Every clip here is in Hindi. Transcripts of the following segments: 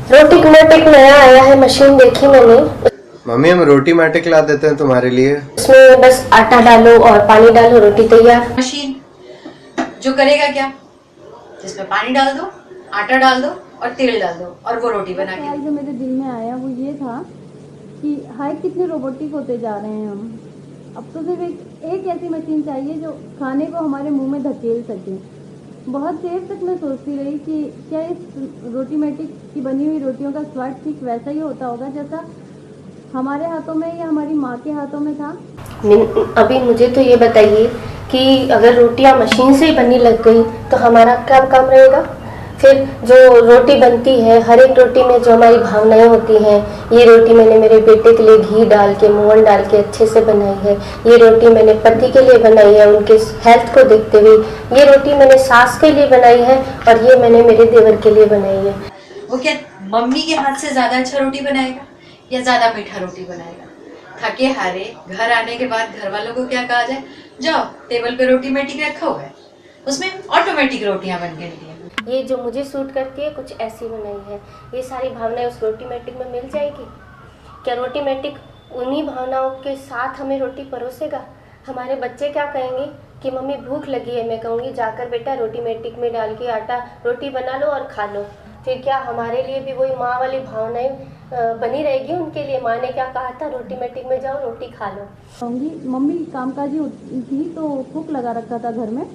रोटी मैटिक नया आया है, मशीन देखी मैंने। मम्मी हम रोटी मैटिक ला देते हैं तुम्हारे लिए। इसमें बस आटा डालो और पानी डालो, रोटी तैयार। मशीन जो करेगा क्या, जिसमें पानी डाल दो, आटा डाल दो और तेल डाल दो और वो रोटी बना के। जो मेरे दिल में आया वो ये था कि हाय कितने रोबोटिक होते जा रहे हैं हम। अब तो सिर्फ एक ऐसी मशीन चाहिए जो खाने को हमारे मुंह में धकेल सके। बहुत देर तक मैं सोचती रही कि क्या इस रोटी मैटिक की बनी हुई रोटियों का स्वाद ठीक वैसा ही होता होगा जैसा हमारे हाथों में या हमारी माँ के हाथों में था। अभी मुझे तो ये बताइए कि अगर रोटियां मशीन से ही बनने लग गई तो हमारा क्या काम रहेगा? फिर जो रोटी बनती है, हर एक रोटी में जो हमारी भावनाएं होती हैं, ये रोटी मैंने मेरे बेटे के लिए घी डाल के, मोहन डाल के अच्छे से बनाई है, ये रोटी मैंने पति के लिए बनाई है उनके हेल्थ को देखते हुए, ये रोटी मैंने सास के लिए बनाई है और ये मैंने मेरे देवर के लिए बनाई है। वो क्या मम्मी के हाथ से ज्यादा अच्छा रोटी बनाएगा या ज्यादा मीठा रोटी बनाएगा? थके हारे घर आने के बाद घर वालों को क्या कहा जाए, जाओ टेबल पे रोटी मैटिक रखा हुआ है, उसमें ऑटोमेटिक रोटियां बन के निकलेंगी। ये जो मुझे सूट करती है कुछ ऐसी बनाई है, ये सारी भावनाएं उस रोटी मैटिक में मिल जाएगी क्या? रोटी मैटिक उन्हीं भावनाओं के साथ हमें रोटी परोसेगा? हमारे बच्चे क्या कहेंगे कि मम्मी भूख लगी है, मैं कहूँगी जाकर बेटा रोटी मैटिक में डाल के आटा रोटी बना लो और खा लो। फिर क्या हमारे लिए भी वही माँ वाली भावनाएं बनी रहेगी उनके लिए? माँ ने क्या कहा था, रोटी मैटिक में जाओ रोटी खा लो। कहूँगी मम्मी कामकाजी थी तो कुक लगा रखा था घर में,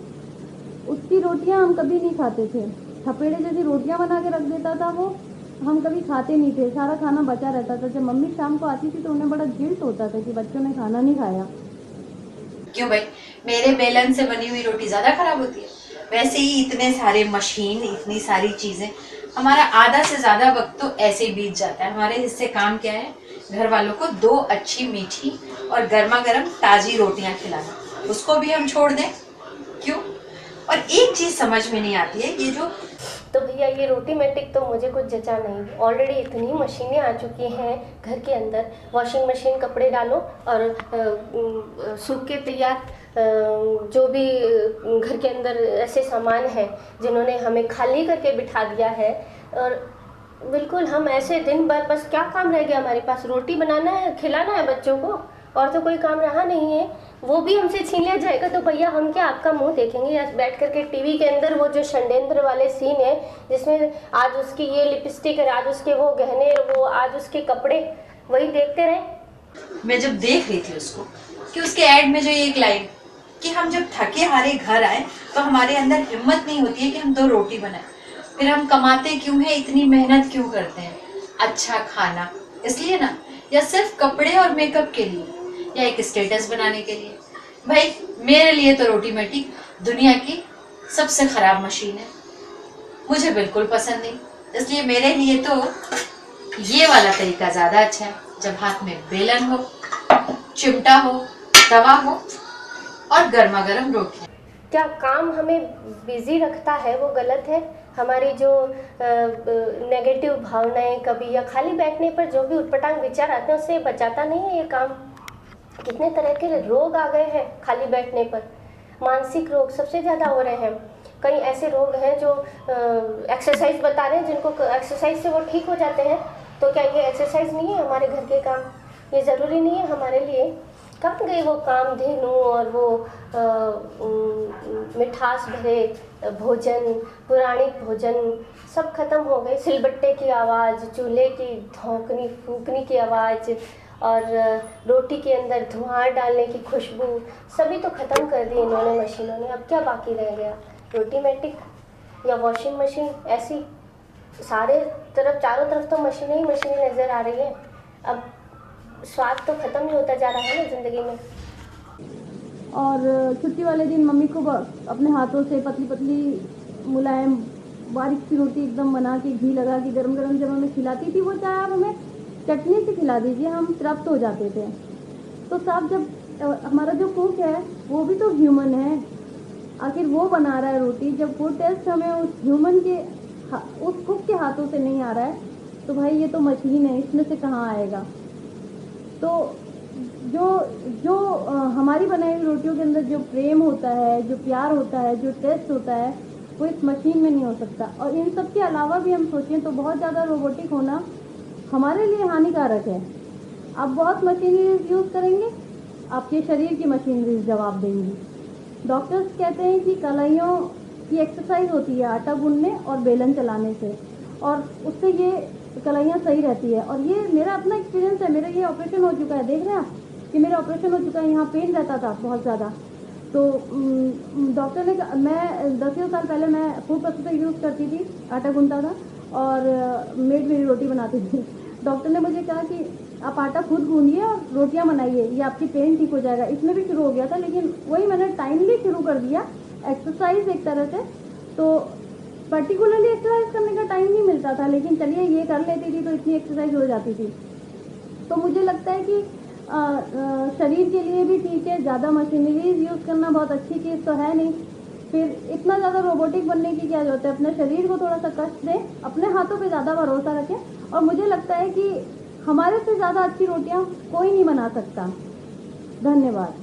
उसकी रोटियां हम कभी नहीं खाते थे। थपेड़े जैसी रोटियां बना के रख देता था वो, हम कभी खाते नहीं थे, सारा खाना बचा रहता था। जब मम्मी शाम को आती थी तो उन्हें बड़ा गिल्ट होता था कि बच्चों ने खाना नहीं खाया। क्यों भाई, मेरे बेलन से बनी हुई रोटी ज्यादा खराब होती है? वैसे ही इतने सारे मशीन, इतनी सारी चीजें, हमारा आधा से ज्यादा वक्त तो ऐसे ही बीत जाता है। हमारे हिस्से काम क्या है, घर वालों को 2 अच्छी मीठी और गर्मा गर्म ताजी रोटियां खिलाना, उसको भी हम छोड़ दें क्यों? और एक चीज समझ में नहीं आती है, ये जो तो भैया ये रोटी मैटिक तो मुझे कुछ जचा नहीं। ऑलरेडी इतनी मशीनें आ चुकी हैं घर के अंदर, वॉशिंग मशीन, कपड़े डालो और सूख के तैयार जो भी घर के अंदर ऐसे सामान है जिन्होंने हमें खाली करके बिठा दिया है। और बिल्कुल हम ऐसे दिन भर बस क्या काम रह गया हमारे पास? रोटी बनाना है, खिलाना है बच्चों को, और तो कोई काम रहा नहीं है। वो भी हमसे छीन लिया जाएगा तो भैया हम क्या आपका मुंह देखेंगे? आज बैठ करके टीवी के अंदर वो जो षड्यंत्र वाले सीन है जिसमें आज उसकी ये लिपस्टिक है, आज उसके वो गहने, वो आज उसके कपड़े, वही देखते रहे। मैं जब देख रही थी उसको कि उसके ऐड में जो ये एक लाइन कि हम जब थके हारे घर आए तो हमारे अंदर हिम्मत नहीं होती है कि हम 2 रोटी बनाएं, फिर हम कमाते क्यों हैं, इतनी मेहनत क्यों करते हैं? अच्छा खाना इसलिए ना, या सिर्फ कपड़े और मेकअप के लिए, या एक स्टेटस बनाने के लिए? भाई मेरे लिए तो रोटी मैटिक दुनिया की सबसे खराब मशीन है, मुझे बिल्कुल पसंद नहीं। इसलिए मेरे लिए तो ये वाला तरीका ज्यादा अच्छा है, जब हाथ में बेलन हो, चिमटा हो, तवा हो और गर्मा गर्म रोटी। क्या काम हमें बिजी रखता है वो गलत है? हमारी जो नेगेटिव भावनाएं कभी या खाली बैठने पर जो भी उटपटांग विचार आते हैं उससे बचाता नहीं है ये काम। कितने तरह के रोग आ गए हैं खाली बैठने पर। मानसिक रोग सबसे ज़्यादा हो रहे हैं। कई ऐसे रोग हैं जो एक्सरसाइज बता रहे हैं, जिनको एक्सरसाइज से वो ठीक हो जाते हैं। तो क्या ये एक्सरसाइज नहीं है हमारे घर के काम? ये ज़रूरी नहीं है हमारे लिए? कब गए वो कामधेनु और वो मिठास भरे भोजन, पौराणिक भोजन सब खत्म हो गए। सिलबट्टे की आवाज़, चूल्हे की धौंकनी फूकने की आवाज़ और रोटी के अंदर धुआं डालने की खुशबू, सभी तो ख़त्म कर दी इन्होंने मशीनों ने। अब क्या बाकी रह गया? रोटी मैटिक या वॉशिंग मशीन, ऐसी सारे तरफ, चारों तरफ तो मशीनें ही मशीनें नज़र आ रही हैं। अब स्वाद तो ख़त्म ही होता जा रहा है ना ज़िंदगी में। और छुट्टी वाले दिन मम्मी को अपने हाथों से पतली पतली मुलायम बारीक सी रोटी एकदम बना के घी लगा के गरम गरम जब हमें खिलाती थी, वो चाहे आप हमें चटनी से खिला दीजिए, हम तृप्त हो जाते थे। तो साहब जब हमारा जो कुक है वो भी तो ह्यूमन है, आखिर वो बना रहा है रोटी, जब वो टेस्ट हमें उस ह्यूमन के उस कुक के हाथों से नहीं आ रहा है तो भाई ये तो मशीन है, इसमें से कहाँ आएगा? तो जो हमारी बनाई हुई रोटियों के अंदर जो प्रेम होता है, जो प्यार होता है, जो टेस्ट होता है, वो इस मशीन में नहीं हो सकता। और इन सब के अलावा भी हम सोचें तो बहुत ज़्यादा रोबोटिक होना हमारे लिए हानिकारक है। आप बहुत मशीनरीज यूज़ करेंगे, आपके शरीर की मशीनरीज जवाब देंगी। डॉक्टर्स कहते हैं कि कलाइयों की एक्सरसाइज होती है आटा गूंदने और बेलन चलाने से, और उससे ये कलाइयाँ सही रहती है। और ये मेरा अपना एक्सपीरियंस है, मेरा ये ऑपरेशन हो चुका है, देख रहे हैं आप कि मेरा ऑपरेशन हो चुका है, यहाँ पेन रहता था बहुत ज़्यादा। तो डॉक्टर ने मैं 10 साल पहले मैं फूड प्रोसेसर यूज़ करती थी, आटा गूंदता था और मेड मेरी रोटी बनाती थी। डॉक्टर ने मुझे कहा कि आप आटा खुद गूंदिए और रोटियां बनाइए, ये आपकी पेन ठीक हो जाएगा। इसमें भी शुरू हो गया था, लेकिन वही मैंने टाइमली शुरू कर दिया, एक्सरसाइज एक तरह से। तो पर्टिकुलरली एक्सरसाइज करने का टाइम नहीं मिलता था, लेकिन चलिए ये कर लेती थी तो इतनी एक्सरसाइज हो जाती थी। तो मुझे लगता है कि शरीर के लिए भी ठीक है, ज़्यादा मशीनरीज यूज़ करना बहुत अच्छी चीज़ तो है नहीं। फिर इतना ज़्यादा रोबोटिक बनने की क्या जरूरत है। अपने शरीर को थोड़ा सा कष्ट दें, अपने हाथों पे ज़्यादा भरोसा रखें, और मुझे लगता है कि हमारे से ज़्यादा अच्छी रोटियां कोई नहीं बना सकता। धन्यवाद।